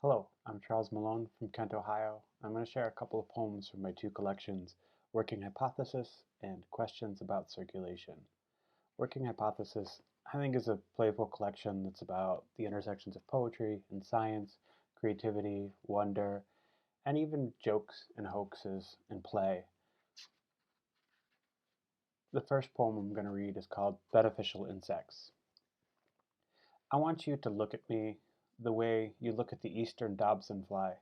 Hello, I'm Charles Malone from Kent, Ohio. I'm going to share a couple of poems from my two collections, Working Hypothesis and Questions About Circulation. Working Hypothesis, I think, is a playful collection that's about the intersections of poetry and science, creativity, wonder, and even jokes and hoaxes and play. The first poem I'm going to read is called Beneficial Insects. I want you to look at me the way you look at the eastern Dobson fly.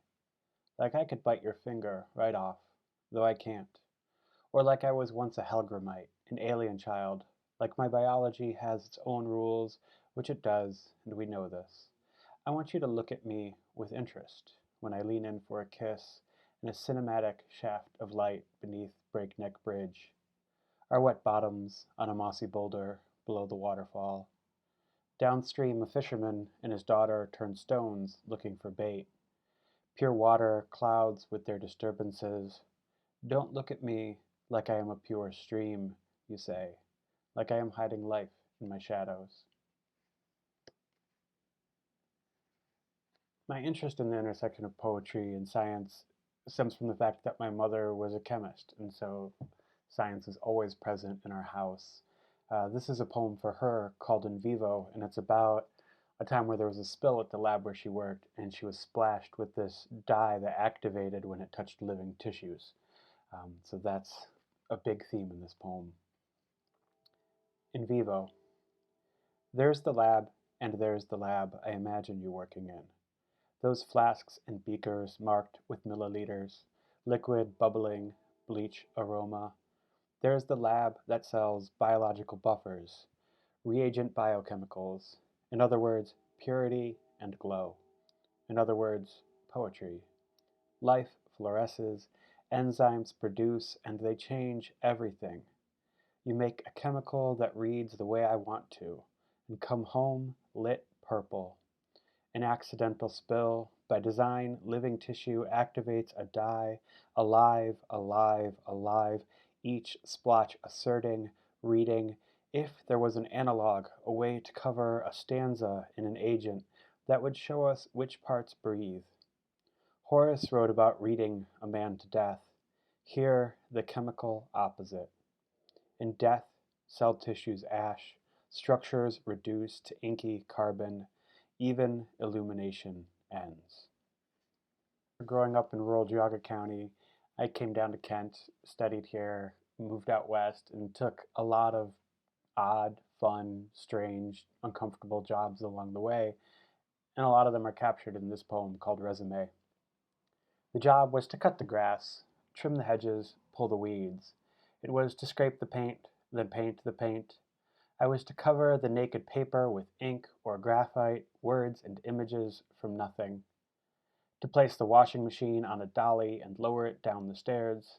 Like I could bite your finger right off, though I can't. Or like I was once a Helgramite, an alien child. Like my biology has its own rules, which it does, and we know this. I want you to look at me with interest when I lean in for a kiss in a cinematic shaft of light beneath Breakneck Bridge. Our wet bottoms on a mossy boulder below the waterfall. Downstream, a fisherman and his daughter turn stones looking for bait. Pure water clouds with their disturbances. Don't look at me like I am a pure stream, you say, like I am hiding life in my shadows. My interest in the intersection of poetry and science stems from the fact that my mother was a chemist, and so science is always present in our house. This is a poem for her called In Vivo, and it's about a time where there was a spill at the lab where she worked, and she was splashed with this dye that activated when it touched living tissues. So that's a big theme in this poem. In Vivo. There's the lab, and there's the lab I imagine you working in. Those flasks and beakers marked with milliliters, liquid, bubbling, bleach aroma. There's the lab that sells biological buffers, reagent biochemicals. In other words, purity and glow. In other words, poetry. Life fluoresces, enzymes produce, and they change everything. You make a chemical that reads the way I want to, and come home lit purple. An accidental spill, by design, living tissue activates a dye, alive, alive, alive, each splotch asserting, reading, if there was an analog, a way to cover a stanza in an agent that would show us which parts breathe. Horace wrote about reading a man to death. Here, the chemical opposite. In death, cell tissues ash, structures reduce to inky carbon, even illumination ends. Growing up in rural Geauga County, I came down to Kent, studied here, moved out west, and took a lot of odd, fun, strange, uncomfortable jobs along the way, and a lot of them are captured in this poem called Resume. The job was to cut the grass, trim the hedges, pull the weeds. It was to scrape the paint, then paint the paint. I was to cover the naked paper with ink or graphite, words and images from nothing. To place the washing machine on a dolly and lower it down the stairs.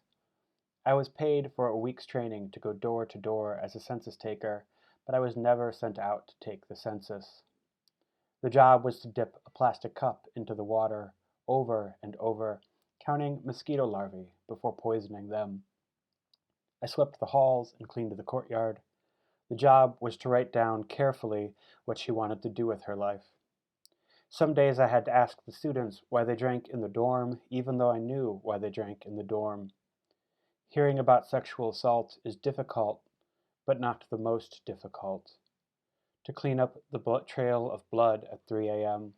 I was paid for a week's training to go door to door as a census taker, but I was never sent out to take the census. The job was to dip a plastic cup into the water over and over, counting mosquito larvae before poisoning them. I swept the halls and cleaned the courtyard. The job was to write down carefully what she wanted to do with her life. Some days I had to ask the students why they drank in the dorm, even though I knew why they drank in the dorm. Hearing about sexual assault is difficult, but not the most difficult. To clean up the trail of blood at 3 a.m.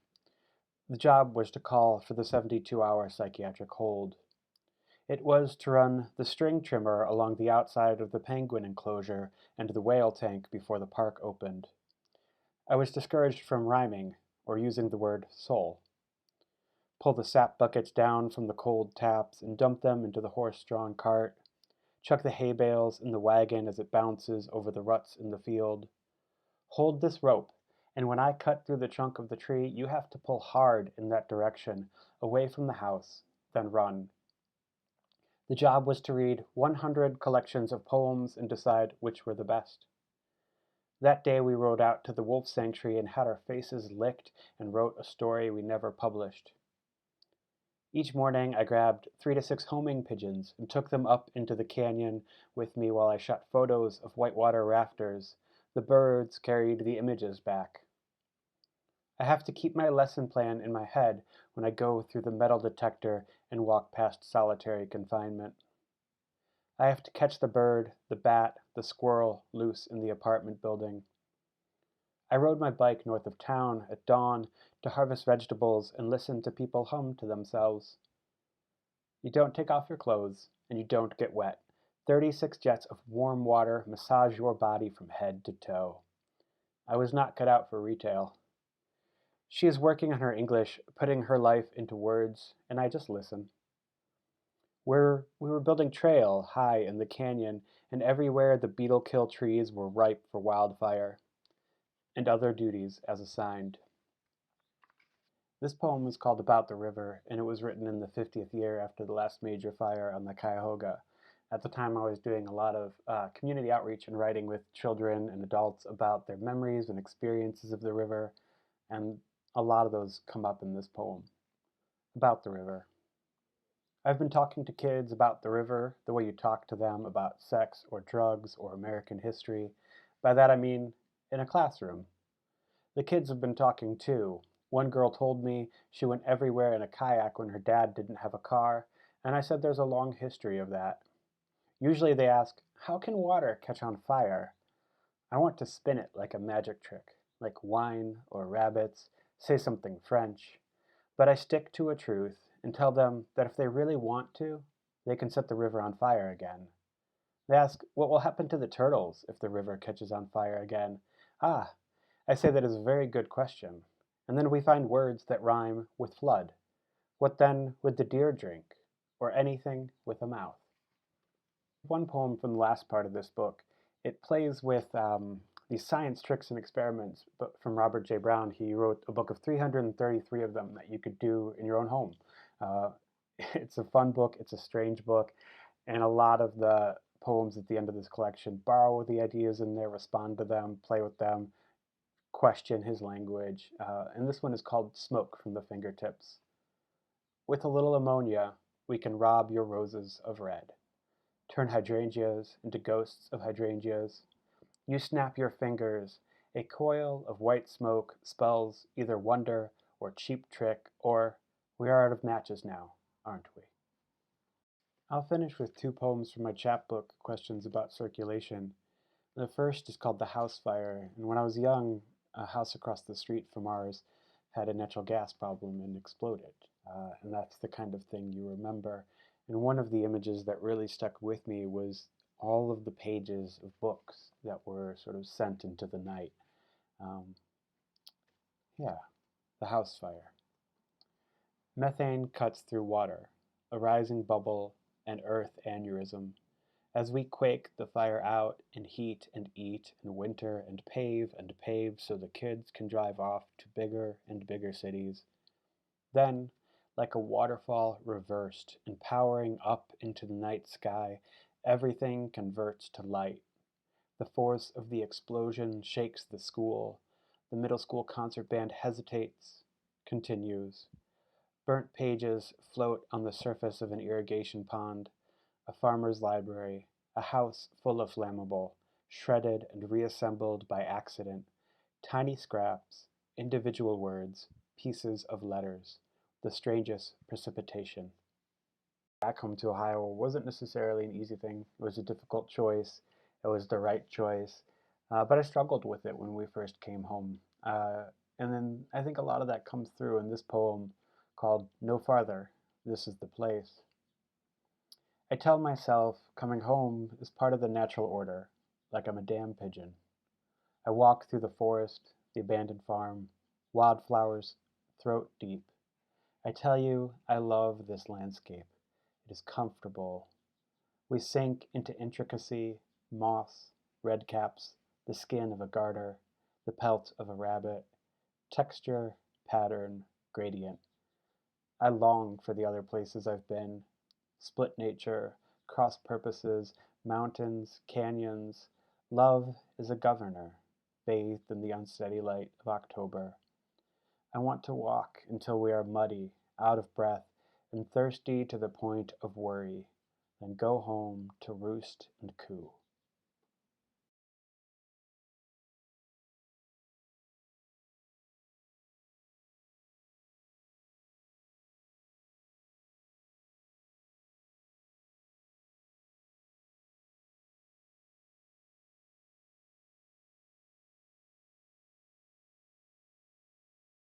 The job was to call for the 72-hour psychiatric hold. It was to run the string trimmer along the outside of the penguin enclosure and the whale tank before the park opened. I was discouraged from rhyming or using the word soul. Pull the sap buckets down from the cold taps and dump them into the horse-drawn cart. Chuck the hay bales in the wagon as it bounces over the ruts in the field. Hold this rope, and when I cut through the trunk of the tree, you have to pull hard in that direction, away from the house, then run. The job was to read 100 collections of poems and decide which were the best. That day we rode out to the wolf sanctuary and had our faces licked and wrote a story we never published. Each morning I grabbed 3 to 6 homing pigeons and took them up into the canyon with me while I shot photos of whitewater rafters. The birds carried the images back. I have to keep my lesson plan in my head when I go through the metal detector and walk past solitary confinement. I have to catch the bird, the bat, the squirrel loose in the apartment building. I rode my bike north of town at dawn to harvest vegetables and listen to people hum to themselves. You don't take off your clothes, and you don't get wet. 36 jets of warm water massage your body from head to toe. I was not cut out for retail. She is working on her English, putting her life into words, and I just listen. We were building trail high in the canyon, and everywhere the beetle kill trees were ripe for wildfire, and other duties as assigned. This poem is called About the River, and it was written in the 50th year after the last major fire on the Cuyahoga. At the time, I was doing a lot of community outreach and writing with children and adults about their memories and experiences of the river, and a lot of those come up in this poem, About the River. I've been talking to kids about the river the way you talk to them about sex or drugs or American history. By that I mean in a classroom. The kids have been talking too. One girl told me she went everywhere in a kayak when her dad didn't have a car, and I said there's a long history of that. Usually they ask, how can water catch on fire? I want to spin it like a magic trick, like wine or rabbits, say something French. But I stick to a truth and tell them that if they really want to, they can set the river on fire again. They ask, what will happen to the turtles if the river catches on fire again? Ah, I say that is a very good question. And then we find words that rhyme with flood. What then would the deer drink? Or anything with a mouth? One poem from the last part of this book. It plays with these science tricks and experiments but from Robert J. Brown. He wrote a book of 333 of them that you could do in your own home. Uh, it's a fun book, it's a strange book, and a lot of the poems at the end of this collection borrow the ideas in there, respond to them, play with them, question his language. And this one is called Smoke from the Fingertips. With a little ammonia, we can rob your roses of red. Turn hydrangeas into ghosts of hydrangeas. You snap your fingers. A coil of white smoke spells either wonder or cheap trick or we are out of matches now, aren't we? I'll finish with two poems from my chapbook, Questions about Circulation. The first is called The House Fire, and when I was young, a house across the street from ours had a natural gas problem and exploded. And that's the kind of thing you remember. And one of the images that really stuck with me was all of the pages of books that were sort of sent into the night. Um, yeah, The House Fire. Methane cuts through water, a rising bubble, an earth aneurysm. As we quake the fire out and heat and eat and winter and pave so the kids can drive off to bigger and bigger cities. Then, like a waterfall reversed and powering up into the night sky, everything converts to light. The force of the explosion shakes the school. The middle school concert band hesitates, continues. Burnt pages float on the surface of an irrigation pond, a farmer's library, a house full of flammable, shredded and reassembled by accident, tiny scraps, individual words, pieces of letters, the strangest precipitation. Back home to Ohio wasn't necessarily an easy thing. It was a difficult choice. It was the right choice. But I struggled with it when we first came home. And then I think a lot of that comes through in this poem called No Farther, This is the Place. I tell myself coming home is part of the natural order, like I'm a damn pigeon. I walk through the forest, the abandoned farm, wildflowers throat deep. I tell you I love this landscape. It is comfortable. We sink into intricacy, moss, redcaps, the skin of a garter, the pelt of a rabbit, texture, pattern, gradient. I long for the other places I've been. Split nature, cross purposes, mountains, canyons. Love is a governor, bathed in the unsteady light of October. I want to walk until we are muddy, out of breath, and thirsty to the point of worry, then go home to roost and coo.